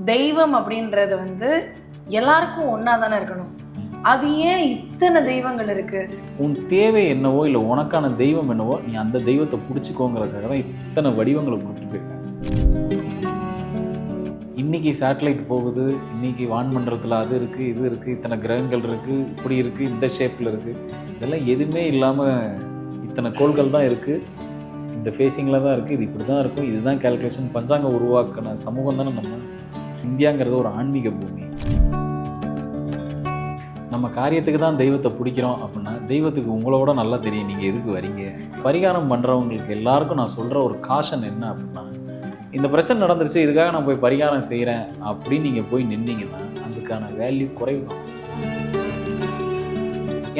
தெய்வம் அப்படின்றது வந்து எல்லாருக்கும் ஒன்றா தானே இருக்கணும். அது ஏன் இத்தனை தெய்வங்கள் இருக்கு? உன் தேவை என்னவோ இல்லை உனக்கான தெய்வம் என்னவோ நீ அந்த தெய்வத்தை பிடிச்சிக்கோங்கிறதுக்காக தான் இத்தனை வடிவங்களை கொடுத்துட்டு போயிருக்காங்க. இன்னைக்கு சேட்டலைட் போகுது, இன்னைக்கு வான்மண்டலத்தில் அது இருக்குது, இது இருக்குது, இத்தனை கிரகங்கள் இருக்குது, இப்படி இருக்குது, இந்த ஷேப்பில் இருக்குது, இதெல்லாம் எதுவுமே இல்லாமல் இத்தனை கோள்கள் தான் இருக்குது, இந்த ஃபேஸிங்கில் தான் இருக்குது, இது இப்படி தான் இருக்கும், இதுதான் கேல்குலேஷன். பஞ்சாங்க உருவாக்கின சமூகம் தானே நம்ம இந்தியாங்கிறது. ஒரு ஆன்மீக பூமி. நம்ம காரியத்துக்கு தான் தெய்வத்தை பிடிக்கிறோம் அப்படின்னா தெய்வத்துக்கு உங்களோட நல்லா தெரியும் நீங்கள் எதுக்கு வரீங்க. பரிகாரம் பண்ணுறவங்களுக்கு எல்லாருக்கும் நான் சொல்கிற ஒரு காஷன் என்ன அப்படின்னா, இந்த பிரச்சனை நடந்துருச்சு, இதுக்காக நான் போய் பரிகாரம் செய்கிறேன் அப்படின்னு நீங்கள் போய் நின்னீங்கன்னா அதுக்கான வேல்யூ குறைவு தான்.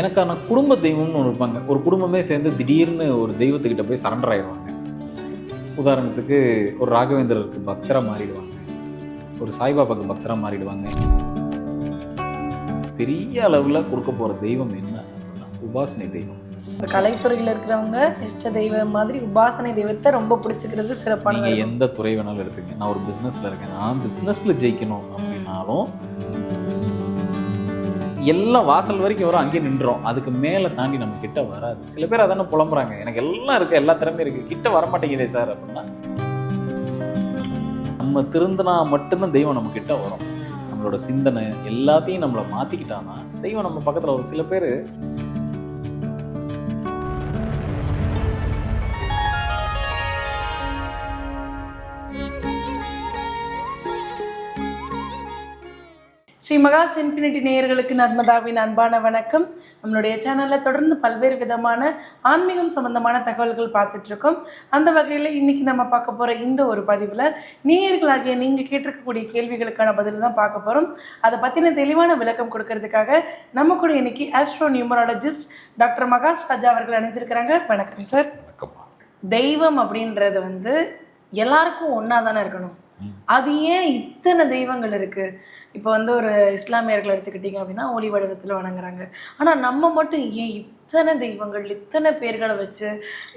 எனக்கான குடும்ப தெய்வம்னு ஒன்று இருப்பாங்க. ஒரு குடும்பமே சேர்ந்து திடீர்னு ஒரு தெய்வத்துக்கிட்ட போய் சரண்டர் ஆகிடுவாங்க. உதாரணத்துக்கு ஒரு ராகவேந்திரருக்கு பக்தராக மாறிடுவாங்க, ஒரு சாய்பாபாவுக்கு பக்தராக மாறிடுவாங்க. பெரிய அளவில் கொடுக்க போகிற தெய்வம் என்ன அப்படின்னா உபாசனை தெய்வம். இப்போ கலைத்துறையில் இருக்கிறவங்க இஷ்ட தெய்வம் மாதிரி உபாசனை தெய்வத்தை ரொம்ப பிடிச்சிக்கிறது சிறப்பான. நீங்கள் எந்த துறை வேணாலும் எடுத்துங்க. நான் ஒரு பிஸ்னஸில் இருக்கேன், நான் பிஸ்னஸில் ஜெயிக்கணும் அப்படின்னாலும் எல்லாம் வாசல் வரைக்கும் வரும், அங்கேயே நின்றோம். அதுக்கு மேலே தாண்டி நம்ம கிட்ட வராது. சில பேர் அதானே புலம்புறாங்க, எனக்கு எல்லாம் இருக்குது, எல்லா திறமையும் இருக்குது, கிட்ட வரமாட்டேங்குதே சார் அப்படின்னா. நம்ம திருந்தினா மட்டும்தான் தெய்வம் நம்ம கிட்ட வரும். நம்மளோட சிந்தனை எல்லாத்தையும் நம்மளை மாற்றிக்கிட்டான்னா தெய்வம் நம்ம பக்கத்தில் ஒரு சில பேர் ஸ்ரீ மகாஸ் இன்ஃபினிட்டி நேயர்களுக்கு நர்மதாவின் அன்பான வணக்கம். நம்மளுடைய சேனலில் தொடர்ந்து பல்வேறு விதமான ஆன்மீகம் சம்பந்தமான தகவல்கள் பார்த்துட்ருக்கோம். அந்த வகையில் இன்றைக்கி நம்ம பார்க்க போகிற இந்த ஒரு பதிவில் நேயர்களாகிய நீங்கள் கேட்டிருக்கக்கூடிய கேள்விகளுக்கான பதில் தான் பார்க்க போகிறோம். அதை பற்றின தெளிவான விளக்கம் கொடுக்கறதுக்காக நம்ம கூட இன்னைக்கு ஆஸ்ட்ரோ நியூமராலஜிஸ்ட் டாக்டர் மகாஸ் ராஜா அவர்கள் அணிஞ்சிருக்கிறாங்க. வணக்கம் சார். தெய்வம் அப்படின்றது வந்து எல்லாருக்கும் ஒன்றா தானே இருக்கணும். அது ஏன் இத்தனை தெய்வங்கள் இருக்குது? இப்போ வந்து ஒரு இஸ்லாமியர்கள் எடுத்துக்கிட்டிங்க அப்படின்னா ஒளி வடிவத்தில் வணங்குறாங்க. ஆனால் நம்ம மட்டும் ஏன் இத்தனை தெய்வங்கள், இத்தனை பேர்களை வச்சு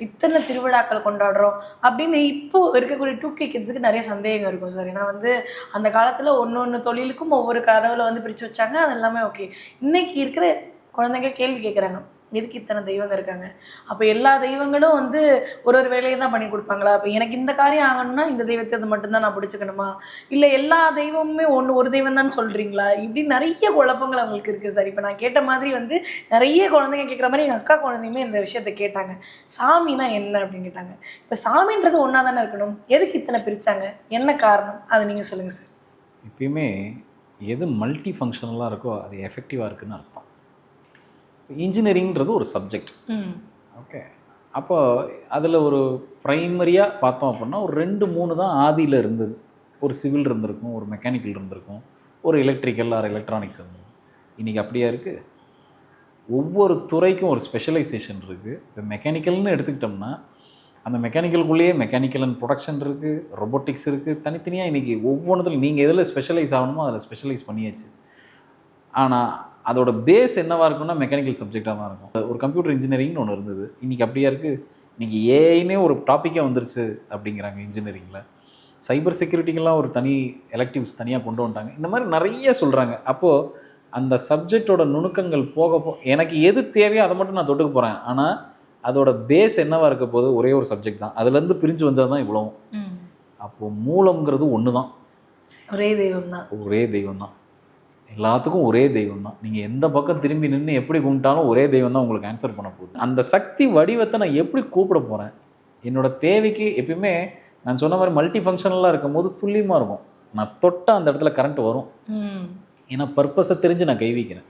இத்தனை திருவிழாக்கள் கொண்டாடுறோம் அப்படின்னு இப்போ இருக்கக்கூடிய 2K கிட்ஸுக்கு நிறைய சந்தேகம் இருக்கும் சார். ஏன்னா வந்து அந்த காலத்தில் ஒன்று தொழிலுக்கும் ஒவ்வொரு கடவுளை வந்து பிரித்து வச்சாங்க, அது எல்லாமே ஓகே. இன்னைக்கு இருக்கிற குழந்தைங்க கேள்வி கேட்குறாங்க, எதுக்கு இத்தனை தெய்வங்க இருக்காங்க? அப்போ எல்லா தெய்வங்களும் வந்து ஒரு வேலையை தான் பண்ணி கொடுப்பாங்களா? அப்போ எனக்கு இந்த காரியம் ஆகணும்னா இந்த தெய்வத்தை அது மட்டும்தான் நான் பிடிச்சிக்கணுமா? இல்லை எல்லா தெய்வமுமே ஒரு தெய்வம் தான் சொல்கிறீங்களா? இப்படி நிறைய குழப்பங்கள் அவங்களுக்கு இருக்குது சார். இப்போ நான் கேட்ட மாதிரி வந்து நிறைய குழந்தைங்க கேட்குற மாதிரி எங்கள் அக்கா குழந்தையுமே இந்த விஷயத்தை கேட்டாங்க. சாமினா என்ன அப்படின்னு கேட்டாங்க. இப்போ சாமின்றது ஒன்றா தானே இருக்கணும், எதுக்கு இத்தனை பிரித்தாங்க, என்ன காரணம்? அதை நீங்கள் சொல்லுங்கள் சார். எப்பயுமே எது மல்டி ஃபங்க்ஷனலாக இருக்கோ அது எஃபெக்டிவாக இருக்குதுன்னு அர்த்தம். இன்ஜினியரிங்கிறது ஒரு சப்ஜெக்ட், ஓகே. அப்போ அதில் ஒரு ப்ரைமரியாக பார்த்தோம் அப்படின்னா ஒரு 2-3 தான் ஆதியில் இருந்தது. ஒரு சிவில் இருந்திருக்கும், ஒரு மெக்கானிக்கல் இருந்திருக்கும், ஒரு எலக்ட்ரிக்கல் ஆர் எலக்ட்ரானிக்ஸ் இருந்திருக்கும். இன்றைக்கி அப்படியா இருக்குது? ஒவ்வொரு துறைக்கும் ஒரு ஸ்பெஷலைசேஷன் இருக்குது. இப்போ மெக்கானிக்கல்னு எடுத்துக்கிட்டோம்னா அந்த மெக்கானிக்கலுக்குள்ளேயே மெக்கானிக்கல் அண்ட் ப்ரொடக்ஷன் இருக்குது, ரொபோட்டிக்ஸ் இருக்குது, தனித்தனியாக இன்றைக்கி ஒவ்வொன்றத்தில் நீங்கள் எதில் ஸ்பெஷலைஸ் ஆகணுமோ அதில் ஸ்பெஷலைஸ் பண்ணியாச்சு. ஆனால் அதோட பேஸ் என்னவாக இருக்குன்னா மெக்கானிக்கல் சப்ஜெக்டாக தான் இருக்கும். ஒரு கம்ப்யூட்டர் இன்ஜினியரிங்னு ஒன்று இருந்தது, இன்றைக்கி அப்படியா இருக்குது? இன்றைக்கி ஏஐனே ஒரு டாப்பிக்கே வந்துருச்சு அப்படிங்கிறாங்க இன்ஜினியரிங்கில். சைபர் செக்யூரிட்டிக்கெல்லாம் ஒரு தனி எலக்டிவ்ஸ் தனியாக கொண்டு வந்துட்டாங்க. இந்த மாதிரி நிறைய சொல்கிறாங்க. அப்போது அந்த சப்ஜெக்டோட நுணுக்கங்கள் போக எனக்கு எது தேவையோ அதை மட்டும் நான் தொட்டுக்க போகிறேன். ஆனால் அதோட பேஸ் என்னவாக இருக்க போது ஒரே ஒரு சப்ஜெக்ட் தான். அதுலேருந்து பிரிஞ்சு வந்தால் தான் இவ்வளவும். அப்போது மூலங்கிறது ஒன்று தான், ஒரே தெய்வம் தான். எல்லாத்துக்கும் ஒரே தெய்வம் தான். நீங்கள் எந்த பக்கம் திரும்பி நின்று எப்படி கும்பிட்டாலும் ஒரே தெய்வம் தான் உங்களுக்கு ஆன்சர் பண்ண போகுது. அந்த சக்தி வடிவத்தை நான் எப்படி கூப்பிட போகிறேன்? என்னோடய தேவைக்கு எப்பயுமே நான் சொன்ன மாதிரி மல்டி ஃபங்க்ஷனலாக இருக்கும் போது துல்லியமாக இருக்கும். நான் தொட்டால் அந்த இடத்துல கரண்ட் வரும். ஏன்னா பர்பஸை தெரிஞ்சு நான் கை வைக்கிறேன்.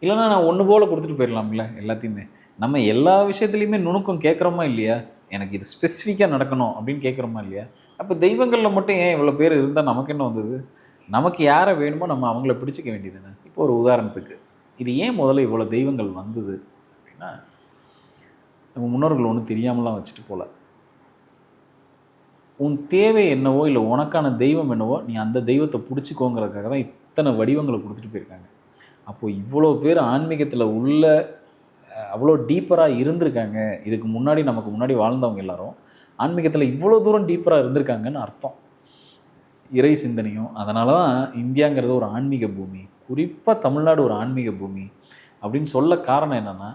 இல்லைன்னா நான் ஒன்று போல் கொடுத்துட்டு போயிடலாம்ல எல்லாத்தையுமே. நம்ம எல்லா விஷயத்துலையுமே நுணுக்கம் கேட்குறோமா இல்லையா? எனக்கு இது ஸ்பெசிஃபிக்காக நடக்கணும் அப்படின்னு கேட்குறோமா இல்லையா? அப்போ தெய்வங்களில் மட்டும் ஏன் இவ்வளோ பேர் இருந்தால் நமக்கு என்ன வந்தது? நமக்கு யாரை வேணுமோ நம்ம அவங்கள பிடிச்சிக்க வேண்டியதுன்னு. இப்போ ஒரு உதாரணத்துக்கு இது ஏன் முதல்ல இவ்வளோ தெய்வங்கள் வந்தது அப்படின்னா, நம்ம முன்னோர்கள் ஒன்றும் தெரியாமலாம் வச்சுட்டு போகல. உன் தேவை என்னவோ இல்லை உனக்கான தெய்வம் என்னவோ நீ அந்த தெய்வத்தை பிடிச்சிக்கோங்கிறதுக்காக தான் இத்தனை வடிவங்களை கொடுத்துட்டு போயிருக்காங்க. அப்போது இவ்வளோ பேர் ஆன்மீகத்தில் உள்ள அவ்வளோ டீப்பராக இருந்திருக்காங்க. இதுக்கு நமக்கு முன்னாடி வாழ்ந்தவங்க எல்லாரும் ஆன்மீகத்தில் இவ்வளோ தூரம் டீப்பராக இருந்திருக்காங்கன்னு அர்த்தம். இறை சிந்தனையும். அதனால தான் இந்தியாங்கிறது ஒரு ஆன்மீக பூமி, குறிப்பாக தமிழ்நாடு ஒரு ஆன்மீக பூமி அப்படின்னு சொல்ல காரணம் என்னென்னா,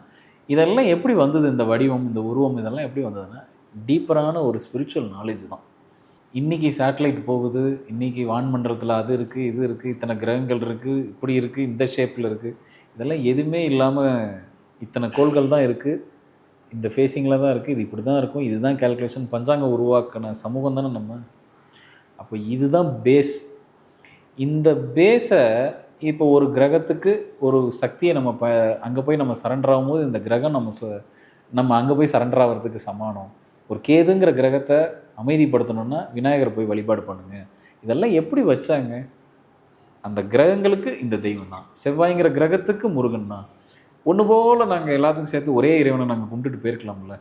இதெல்லாம் எப்படி வந்தது, இந்த வடிவம், இந்த உருவம், இதெல்லாம் எப்படி வந்ததுன்னா டீப்பரான ஒரு ஸ்பிரிச்சுவல் நாலேஜ் தான். இன்றைக்கி சேட்டலைட் போகுது, இன்றைக்கி வான்மண்டலத்தில் அது இருக்குது, இது இருக்குது, இத்தனை கிரகங்கள் இருக்குது, இப்படி இருக்குது, இந்த ஷேப்பில் இருக்குது, இதெல்லாம் எதுவுமே இல்லாமல் இத்தனை கோள்கள் தான் இருக்குது, இந்த ஃபேஸிங்கில் தான் இருக்குது, இது இப்படி தான் இருக்கும், இதுதான் கேல்குலேஷன், பஞ்சாங்கம் உருவாக்கின சமூகம் தானே நம்ம. அப்போ இதுதான் பேஸ். இந்த பேஸை இப்போ ஒரு கிரகத்துக்கு ஒரு சக்தியை நம்ம அங்கே போய் நம்ம சரண்டர் ஆகும்போது இந்த கிரகம் நம்ம அங்கே போய் சரண்டர் ஆகிறதுக்கு சமானம். ஒரு கேதுங்கிற கிரகத்தை அமைதிப்படுத்தணுன்னா விநாயகரை போய் வழிபாடு பண்ணுங்க. இதெல்லாம் எப்படி வச்சாங்க? அந்த கிரகங்களுக்கு இந்த தெய்வம் தான். செவ்வாய்ங்கிற கிரகத்துக்கு முருகன் தான். ஒன்று போல் நாங்கள் எல்லாத்துக்கும் சேர்த்து ஒரே இறைவனை நாங்கள் கும்பிட்டுட்டு போயிருக்கலாம்ல.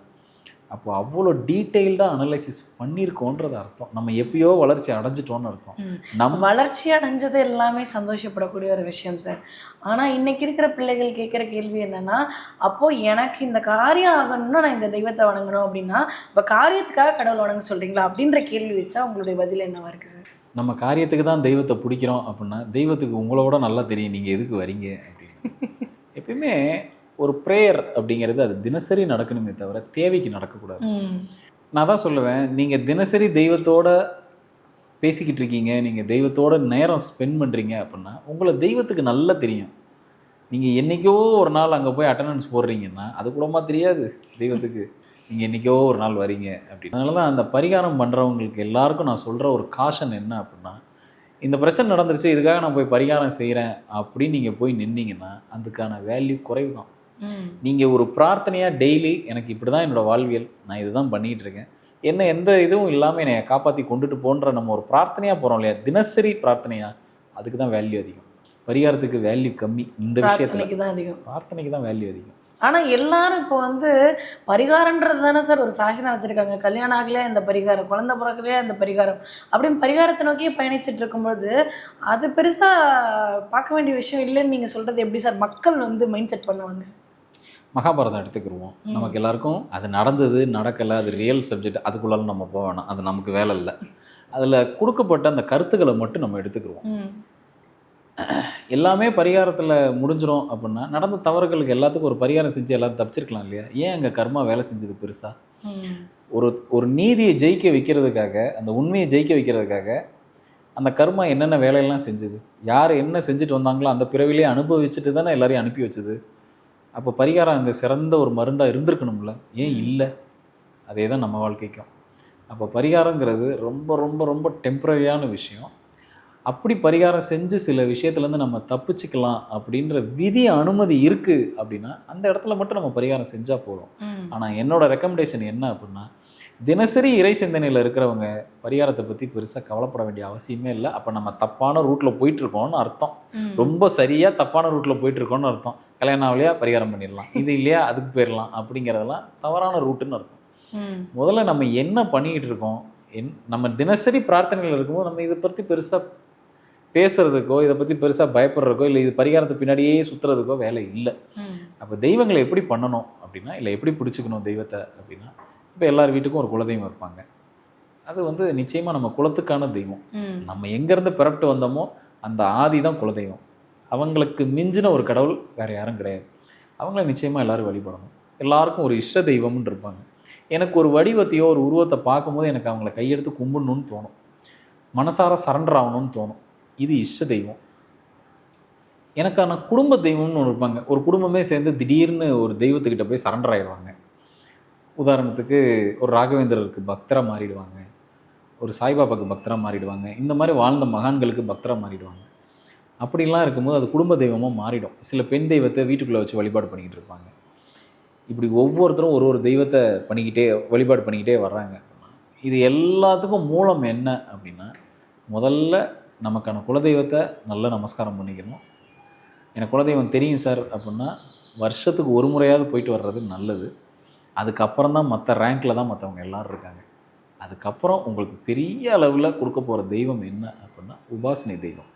அப்போ அவ்வளோ டீட்டெயில்டாக அனலைசிஸ் பண்ணியிருக்கோன்றது அர்த்தம். நம்ம எப்பயோ வளர்ச்சி அடைஞ்சிட்டோன்னு அர்த்தம். நம்ம வளர்ச்சி அடைஞ்சது எல்லாமே சந்தோஷப்படக்கூடிய ஒரு விஷயம் சார். ஆனால் இன்றைக்கி இருக்கிற பிள்ளைகள் கேட்குற கேள்வி என்னென்னா, அப்போது எனக்கு இந்த காரியம் ஆகணும்னா நான் இந்த தெய்வத்தை வணங்கணும் அப்படின்னா, இப்போ காரியத்துக்காக கடவுள் வணங்க சொல்கிறீங்களா அப்படின்ற கேள்வி வச்சா உங்களுடைய பதில் என்னவா இருக்குது சார்? நம்ம காரியத்துக்கு தான் தெய்வத்தை பிடிக்கிறோம் அப்படின்னா, தெய்வத்துக்கு உங்களோட நல்லா தெரியும் நீங்கள் எதுக்கு வரீங்க அப்படின்னு. எப்பயுமே ஒரு ப்ரேயர் அப்படிங்கிறது அது தினசரி நடக்கணுமே தவிர தேவைக்கு நடக்கக்கூடாது. நான் தான் சொல்லுவேன், நீங்கள் தினசரி தெய்வத்தோட பேசிக்கிட்டு இருக்கீங்க, நீங்கள் தெய்வத்தோட நேரம் ஸ்பெண்ட் பண்ணுறீங்க அப்படின்னா உங்களை தெய்வத்துக்கு நல்லா தெரியும். நீங்கள் என்றைக்கோ ஒரு நாள் அங்கே போய் அட்டண்டன்ஸ் போடுறீங்கன்னா அது கூடமா தெரியாது தெய்வத்துக்கு நீங்கள் என்றைக்கோ ஒரு நாள் வரீங்க அப்படின்னு. அதனால தான் அந்த பரிகாரம் பண்ணுறவங்களுக்கு எல்லாருக்கும் நான் சொல்கிற ஒரு காஷன் என்ன அப்படின்னா, இந்த பிரச்சனை நடந்துருச்சு, இதுக்காக நான் போய் பரிகாரம் செய்கிறேன் அப்படின்னு நீங்கள் போய் நின்னீங்கன்னா அதுக்கான வேல்யூ குறைவு தான். நீங்கள் ஒரு பிரார்த்தனையாக டெய்லி எனக்கு இப்படி தான் என்னோடய வாழ்வியல், நான் இது தான் பண்ணிகிட்டு இருக்கேன், என்ன எந்த இதுவும் இல்லாமல் என்னை காப்பாற்றி கொண்டுட்டு போன்ற நம்ம ஒரு பிரார்த்தனையாக போகிறோம் இல்லையா, தினசரி பிரார்த்தனையாக, அதுக்கு தான் வேல்யூ அதிகம். பரிகாரத்துக்கு வேல்யூ கம்மி. இந்த விஷயத்துக்கு தான் அதிகம், பிரார்த்தனைக்கு தான் வேல்யூ அதிகம். ஆனால் எல்லாரும் இப்போ பரிகாரன்றது தானே சார் ஒரு ஃபேஷனாக வச்சுருக்காங்க. கல்யாணம் ஆகலையா இந்த பரிகாரம், குழந்தை பிறக்கலையா இந்த பரிகாரம் அப்படின்னு பரிகாரத்தை நோக்கி பயணிச்சுட்டு இருக்கும்போது அது பெருசாக பார்க்க வேண்டிய விஷயம் இல்லைன்னு நீங்கள் சொல்கிறது எப்படி சார் மக்கள் மைண்ட் செட் பண்ணுவாங்க? மகாபாரதம் எடுத்துக்கிடுவோம். நமக்கு எல்லாருக்கும் அது நடந்தது நடக்கலை, அது ரியல் சப்ஜெக்ட், அதுக்குள்ளாலும் நம்ம போக வேணாம், அது நமக்கு வேலை இல்லை. அதில் கொடுக்கப்பட்ட அந்த கருத்துக்களை மட்டும் நம்ம எடுத்துக்கிடுவோம். எல்லாமே பரிகாரத்தில் முடிஞ்சிடும் அப்படின்னா நடந்த தவறுகளுக்கு எல்லாத்துக்கும் ஒரு பரிகாரம் செஞ்சு எல்லாரும் தப்பிச்சிருக்கலாம் இல்லையா? ஏன் அங்கே கர்மா வேலை செஞ்சது பெருசா? ஒரு நீதியை ஜெயிக்க வைக்கிறதுக்காக, அந்த உண்மையை ஜெயிக்க வைக்கிறதுக்காக அந்த கர்மா என்னென்ன வேலையெல்லாம் செஞ்சுது, யார் என்ன செஞ்சுட்டு வந்தாங்களோ அந்த பிறவிலே அனுபவிச்சுட்டு தானே எல்லாரையும் அனுப்பி வச்சுது. அப்போ பரிகாரம் அங்கே சிறந்த ஒரு மருந்தாக இருந்திருக்கணும்ல, ஏன் இல்லை? அதே தான் நம்ம வாழ்க்கைக்கும். அப்போ பரிகாரங்கிறது ரொம்ப ரொம்ப ரொம்ப டெம்பரரியான விஷயம். அப்படி பரிகாரம் செஞ்சு சில விஷயத்துலேருந்து நம்ம தப்பிச்சுக்கலாம் அப்படின்ற விதி அனுமதி இருக்குது அப்படின்னா அந்த இடத்துல மட்டும் நம்ம பரிகாரம் செஞ்சால் போதும். ஆனால் என்னோட ரெக்கமெண்டேஷன் என்ன அப்படின்னா, தினசரி இறை சிந்தனையில் இருக்கிறவங்க பரிகாரத்தை பற்றி பெருசாக கவலைப்பட வேண்டிய அவசியமே இல்லை. அப்போ நம்ம தப்பான ரூட்டில் போயிட்டுருக்கோம்னு அர்த்தம். ரொம்ப சரியாக தப்பான ரூட்டில் போயிட்டுருக்கோன்னு அர்த்தம். கல்யாணம் ஆகலையா பரிகாரம் பண்ணிடலாம், இது இல்லையா அதுக்கு போயிடலாம், அப்படிங்கிறதெல்லாம் தவறான ரூட்டுன்னு அர்த்தம். முதல்ல நம்ம என்ன பண்ணிக்கிட்டு இருக்கோம், நம்ம தினசரி பிரார்த்தனைகள் இருக்கும்போது நம்ம இதை பற்றி பெருசாக பேசுறதுக்கோ இதை பற்றி பெருசாக பயப்படுறதுக்கோ இல்லை இது பரிகாரத்தை பின்னாடியே சுற்றுறதுக்கோ வேலை இல்லை. அப்போ தெய்வங்களை எப்படி பண்ணணும் அப்படின்னா, இல்லை எப்படி பிடிச்சிக்கணும் தெய்வத்தை அப்படின்னா, இப்போ எல்லார் வீட்டுக்கும் ஒரு குலதெய்வம் இருப்பாங்க. அது நிச்சயமாக நம்ம குலத்துக்கான தெய்வம். நம்ம எங்கேருந்து பிறப்பிட்டு வந்தோமோ அந்த ஆதி தான் குலதெய்வம். அவங்களுக்கு மிஞ்சின ஒரு கடவுள் வேறு யாரும் கிடையாது. அவங்கள நிச்சயமாக எல்லோரும் வழிபடணும். எல்லாருக்கும் ஒரு இஷ்ட தெய்வம்னு இருப்பாங்க. எனக்கு ஒரு வடிவத்தையோ ஒரு உருவத்தை பார்க்கும்போது எனக்கு அவங்கள கையெடுத்து கும்பிடணும்னு தோணும், மனசார சரண்டர் ஆகணும்னு தோணும். இது இஷ்ட தெய்வம். எனக்கான குடும்ப தெய்வம்னு ஒன்று இருப்பாங்க. ஒரு குடும்பமே சேர்ந்து திடீர்னு ஒரு தெய்வத்துக்கிட்ட போய் சரண்டர் ஆகிடுவாங்க. உதாரணத்துக்கு ஒரு ராகவேந்திரருக்கு பக்தராக மாறிடுவாங்க, ஒரு சாய்பாபாவுக்கு பக்தராக மாறிடுவாங்க, இந்த மாதிரி வாழ்ந்த மகான்களுக்கு பக்தராக மாறிடுவாங்க. அப்படிலாம் இருக்கும்போது அது குடும்ப தெய்வமாக மாறிடும். சில பெண் தெய்வத்தை வீட்டுக்குள்ளே வச்சு வழிபாடு பண்ணிக்கிட்டு இருப்பாங்க. இப்படி ஒவ்வொருத்தரும் ஒரு ஒரு தெய்வத்தை வழிபாடு பண்ணிக்கிட்டே வர்றாங்க. இது எல்லாத்துக்கும் மூலம் என்ன அப்படின்னா, முதல்ல நமக்கான குலதெய்வத்தை நல்லா நமஸ்காரம் பண்ணிக்கணும். எனக்கு குலதெய்வம் தெரியும் சார் அப்படின்னா வருஷத்துக்கு ஒரு முறையாவது போயிட்டு வர்றது நல்லது. அதுக்கப்புறம் தான் மற்ற ரேங்கில் தான் மற்றவங்க எல்லோரும் இருக்காங்க. அதுக்கப்புறம் உங்களுக்கு பெரிய அளவில் கொடுக்க போகிற தெய்வம் என்ன அப்படின்னா உபாசனை தெய்வம்.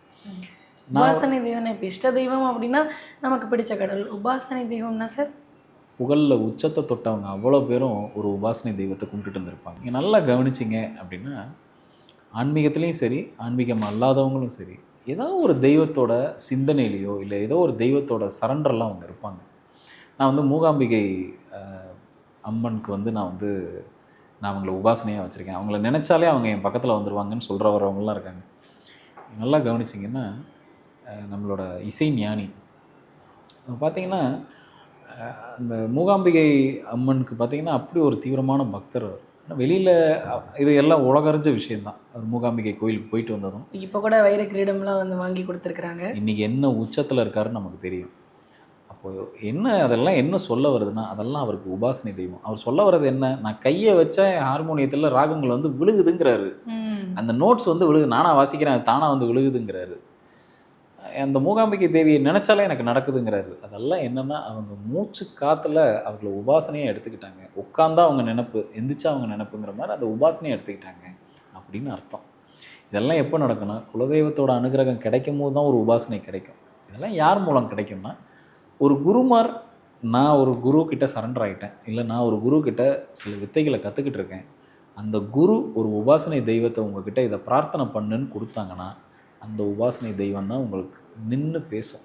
உபாசனை தெய்வம் இப்போ இஷ்ட தெய்வம் அப்படின்னா நமக்கு பிடிச்ச கடவுள். உபாசனை தெய்வம்னா சார் புகழில் உச்சத்தை தொட்டவங்க அவ்வளோ பேரும் ஒரு உபாசனை தெய்வத்தை கும்பிட்டுட்டு இருந்திருப்பாங்க. நீங்கள் நல்லா கவனிச்சிங்க அப்படின்னா ஆன்மீகத்துலேயும் சரி, ஆன்மீகம் அல்லாதவங்களும் சரி, ஏதோ ஒரு தெய்வத்தோட சிந்தனையிலையோ இல்லை ஏதோ ஒரு தெய்வத்தோட சரண்டர்லாம் அவங்க இருப்பாங்க. நான் வந்து மூகாம்பிகை அம்மனுக்கு வந்து நான் அவங்கள உபாசனையாக வச்சுருக்கேன். அவங்கள நினச்சாலே அவங்க என் பக்கத்தில் வந்துடுவாங்கன்னு வரவங்களாம் இருக்காங்க. நல்லா கவனிச்சிங்கன்னா நம்மளோட இசை ஞானி பார்த்திங்கன்னா அந்த மூகாம்பிகை அம்மனுக்கு பார்த்திங்கன்னா அப்படி ஒரு தீவிரமான பக்தர். வெளியில் இது எல்லாம் உலகறிஞ்ச விஷயந்தான். அவர் மூகாம்பிகை கோயிலுக்கு போயிட்டு வந்ததும் இப்போ கூட வைர கிரீடம்லாம் வந்து வாங்கி கொடுத்துருக்குறாங்க. இன்றைக்கி என்ன உச்சத்தில் இருக்காருன்னு நமக்கு தெரியும். அப்போது அதெல்லாம் என்ன சொல்ல வருதுன்னா, அதெல்லாம் அவருக்கு உபாசனை தெய்வம். அவர் சொல்ல வர்றது என்ன, நான் கையை வச்ச ஹார்மோனியத்தில் ராகங்கள் வந்து விழுகுதுங்கிறாரு. அந்த நோட்ஸ் வந்து விழுகுது, நானாக வாசிக்கிறேன், அது தானாக வந்து விழுகுதுங்கிறாரு. அந்த மூகாம்பிகை தேவியை நினச்சாலே எனக்கு நடக்குதுங்கிறாரு. அதெல்லாம் என்னென்னா அவங்க மூச்சு காற்றுல அவங்கள உபாசனையாக எடுத்துக்கிட்டாங்க. உட்காந்தா அவங்க நினப்பு, எந்திரிச்சா அவங்க நினப்புங்கிற மாதிரி அந்த உபாசனையை எடுத்துக்கிட்டாங்க அப்படின்னு அர்த்தம். இதெல்லாம் எப்போ நடக்குன்னா, குலதெய்வத்தோட அனுகிரகம் கிடைக்கும் போது தான் ஒரு உபாசனை கிடைக்கும். இதெல்லாம் யார் மூலம் கிடைக்கும்னா, ஒரு குருமார், நான் ஒரு குரு கிட்ட சரண்டர் ஆகிட்டேன், இல்லை நான் ஒரு குரு கிட்ட சில வித்தைகளை கற்றுக்கிட்டு இருக்கேன், அந்த குரு ஒரு உபாசனை தெய்வத்தை உங்ககிட்ட இதை பிரார்த்தனை பண்ணுன்னு கொடுத்தாங்கன்னா அந்த உபாசனை தெய்வம் தான் உங்களுக்கு நின்று பேசும்.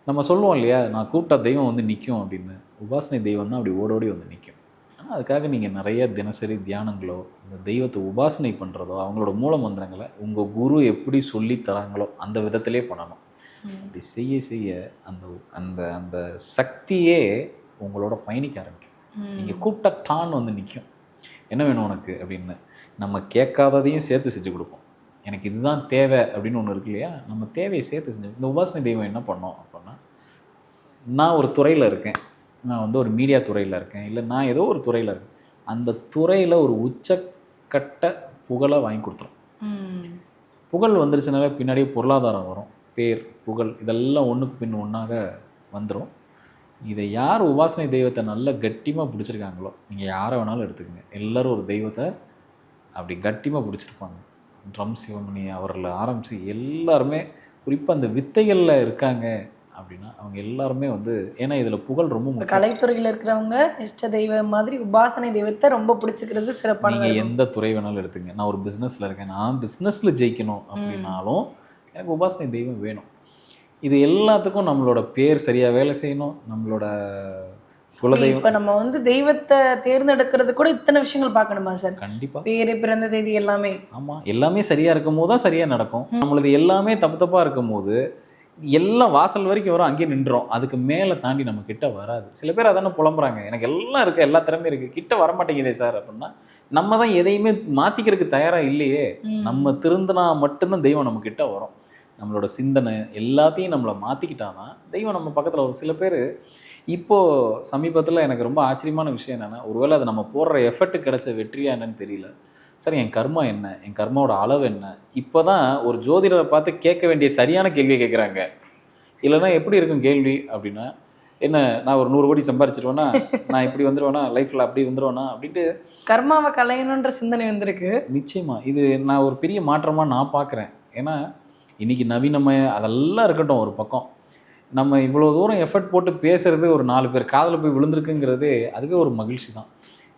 நம்ம சொல்லுவோம் இல்லையா, நான் கூப்பிட்ட தெய்வம் வந்து நிற்கும் அப்படின்னு. உபாசனை தெய்வம் தான் அப்படி ஓடோடி வந்து நிற்கும். ஆனால் அதுக்காக நீங்கள் நிறைய தினசரி தியானங்களோ இந்த தெய்வத்தை உபாசனை பண்ணுறதோ அவங்களோட மூல மந்திரங்களை உங்கள் குரு எப்படி சொல்லி தராங்களோ அந்த விதத்திலே பண்ணணும். அப்படி செய்ய செய்ய அந்த அந்த அந்த சக்தியே உங்களோட பயணிக்க ஆரம்பிக்கும். நீங்கள் கூப்பிட்ட டான் வந்து நிற்கும். என்ன வேணும் உனக்கு அப்படின்னு நம்ம கேட்காததையும் சேர்த்து செஞ்சு கொடுப்போம். எனக்கு இதுதான் தேவை அப்படின்னு ஒன்று இருக்கு இல்லையா, நம்ம தேவையை சேர்த்து செஞ்சு. இந்த உபாசனை தெய்வம் என்ன பண்ணோம் அப்படின்னா, நான் ஒரு துறையில் இருக்கேன், நான் வந்து ஒரு மீடியா துறையில் இருக்கேன், இல்லை நான் ஏதோ ஒரு துறையில் இருக்கேன், அந்த துறையில் ஒரு உச்சக்கட்ட புகழை வாங்கி கொடுத்துரும். புகழ் வந்துருச்சுனாலே பின்னாடியே பொருளாதாரம் வரும், பேர் புகழ் இதெல்லாம் ஒன்றுக்கு பின் ஒன்றாக வந்துடும். இதை யார் உபாசனை தெய்வத்தை நல்லா கட்டியமாக பிடிச்சிருக்காங்களோ, நீங்கள் யாரை வேணாலும் எடுத்துக்கங்க, எல்லோரும் ஒரு தெய்வத்தை அப்படி கட்டியமாக பிடிச்சிருப்பாங்க. ட்ரம் சிவமணி அவரில் ஆரம்பித்து எல்லாருமே குறிப்பாக அந்த வித்தைகளில் இருக்காங்க அப்படின்னா அவங்க எல்லாருமே வந்து, ஏன்னா இதில் புகழ் ரொம்ப முக்கியம். கலைத்துறையில் இருக்கிறவங்க இஷ்ட தெய்வம் மாதிரி உபாசனை தெய்வத்தை ரொம்ப பிடிச்சிக்கிறது சிறப்பான. நீங்கள் எந்த துறை வேணாலும் எடுத்துங்க. நான் ஒரு பிஸ்னஸில் இருக்கேன், நான் பிஸ்னஸில் ஜெயிக்கணும் அப்படின்னாலும் எனக்கு உபாசனை தெய்வம் வேணும். இது எல்லாத்துக்கும் நம்மளோட பேர் சரியாக வேலை செய்யணும், நம்மளோட குலதெய்வம். இப்போ நம்ம வந்து தெய்வத்தை தேர்ந்தெடுக்கிறது கூட இத்தனை விஷயங்கள் பார்க்கணுமா சார்? கண்டிப்பாக. பேர், பிறந்த தேதி எல்லாமே. ஆமாம், எல்லாமே சரியாக இருக்கும் போது தான் சரியாக நடக்கும். நம்மளது எல்லாமே தப்பாக இருக்கும் போது எல்லாம் வாசல் வரைக்கும் வரும், அங்கேயே நின்றோம், அதுக்கு மேலே தாண்டி நம்ம கிட்ட வராது. சில பேர் அதானே புலம்புறாங்க, எனக்கு எல்லாம் இருக்குது, எல்லா திறமையும் இருக்குது, கிட்ட வரமாட்டேங்குதே சார் அப்படின்னா, நம்ம தான் எதையுமே மாற்றிக்கிறதுக்கு தயாராக இல்லையே. நம்ம திருந்தினா மட்டும்தான் தெய்வம் நம்ம கிட்ட வரும். நம்மளோட சிந்தனை எல்லாத்தையும் நம்மளை மாற்றிக்கிட்டாதான் தெய்வம் நம்ம பக்கத்தில் வரும். சில பேர் இப்போது சமீபத்தில் எனக்கு ரொம்ப ஆச்சரியமான விஷயம் என்னென்னா, ஒருவேளை அது நம்ம போடுற எஃபர்ட்டு கிடைச்ச வெற்றியா என்னன்னு தெரியல, சார் என் கர்மா என்ன, என் கர்மாவோட அளவு என்ன, இப்போ தான் ஒரு ஜோதிடரை பார்த்து கேட்க வேண்டிய சரியான கேள்வியை கேட்குறாங்க. இல்லைனா எப்படி இருக்கும் கேள்வி அப்படின்னா, என்ன நான் ஒரு 100 கோடி சம்பாரிச்சிருவேன்னா, நான் இப்படி வந்துடுவேனா, லைஃப்பில் அப்படி வந்துடுவேனா அப்படின்ட்டு கர்மாவை கலையணுன்ற சிந்தனை வந்திருக்கு. நிச்சயமாக இது நான் ஒரு பெரிய மாற்றமாக நான் பார்க்குறேன். ஏன்னா இன்றைக்கி நவீனமய அதெல்லாம் இருக்கட்டும் ஒரு பக்கம், நம்ம இவ்வளோ தூரம் எஃபர்ட் போட்டு பேசுகிறது ஒரு 4 பேர் காதில் போய் விழுந்திருக்குங்கிறது அதுவே ஒரு மகிழ்ச்சி தான்.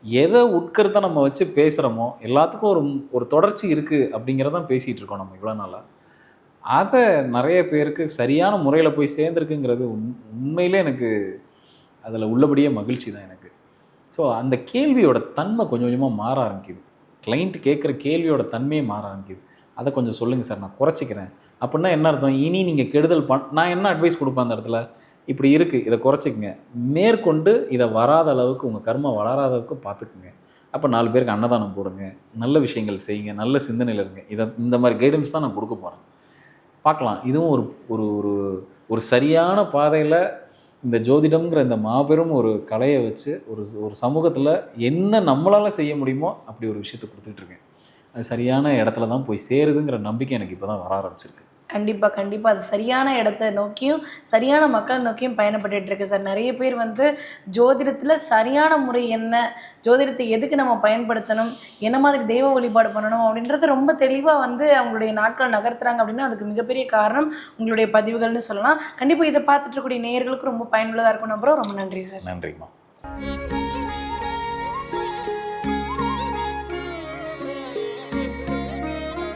எதை உட்கருத்தை நம்ம வச்சு பேசுகிறோமோ எல்லாத்துக்கும் ஒரு தொடர்ச்சி இருக்குது அப்படிங்கிறதான் பேசிகிட்டு இருக்கோம் நம்ம இவ்வளோ நாளாக. அதை நிறைய பேருக்கு சரியான முறையில் போய் சேர்ந்துருக்குங்கிறது உண்மையிலே எனக்கு அதில் உள்ளபடியே மகிழ்ச்சி தான் எனக்கு. ஸோ அந்த கேள்வியோட தன்மை கொஞ்சம் கொஞ்சமாக மாற ஆரம்பிக்குது. கிளைண்ட் கேட்குற கேள்வியோட தன்மையே மாற ஆரம்பிக்குது. அதை கொஞ்சம் சொல்லுங்கள் சார், நான் குறைச்சிக்கிறேன் அப்படின்னா என்ன அர்த்தம், இனி நீங்கள் கெடுதல் நான் என்ன அட்வைஸ் கொடுப்பேன் அந்த இடத்துல, இப்படி இருக்குது இதை குறைச்சிக்கங்க, மேற்கொண்டு இதை வராத அளவுக்கு உங்கள் கர்மா வளராத அளவுக்கு பார்த்துக்குங்க, அப்போ 4 பேருக்கு அன்னதானம் போடுங்க, நல்ல விஷயங்கள் செய்யுங்க, நல்ல சிந்தனையில் இருங்க. இந்த மாதிரி கைடன்ஸ் தான் நான் கொடுக்க போகிறேன். பார்க்கலாம், இதுவும் ஒரு ஒரு ஒரு சரியான பாதையில் இந்த ஜோதிடம்ங்கிற இந்த மாபெரும் ஒரு கலையை வச்சு ஒரு சமூகத்தில் என்ன நம்மளால் செய்ய முடியுமோ அப்படி ஒரு விஷயத்தை கொடுத்துட்ருக்கேன். அது சரியான இடத்துல தான் போய் சேருதுங்கிற நம்பிக்கை எனக்கு இப்போ தான் வர ஆரம்பிச்சிருக்கு. கண்டிப்பாக அது சரியான இடத்த நோக்கியும் சரியான மக்களை நோக்கியும் பயணப்பட்டு இருக்கு சார். நிறைய பேர் வந்து ஜோதிடத்தில் சரியான முறை என்ன, ஜோதிடத்தை எதுக்கு நம்ம பயன்படுத்தணும், என்ன மாதிரி தெய்வ வழிபாடு பண்ணணும் அப்படின்றத ரொம்ப தெளிவாக வந்து அவங்களுடைய நாட்கள் நகர்த்துறாங்க அப்படின்னா அதுக்கு மிகப்பெரிய காரணம் உங்களுடைய பதிவுகள்னு சொல்லலாம். கண்டிப்பாக இதை பார்த்துட்டு இருக்கக்கூடிய நேயர்களுக்கு ரொம்ப பயனுள்ளதாக இருக்கணும். அப்புறம் ரொம்ப நன்றி சார். நன்றிம்மா.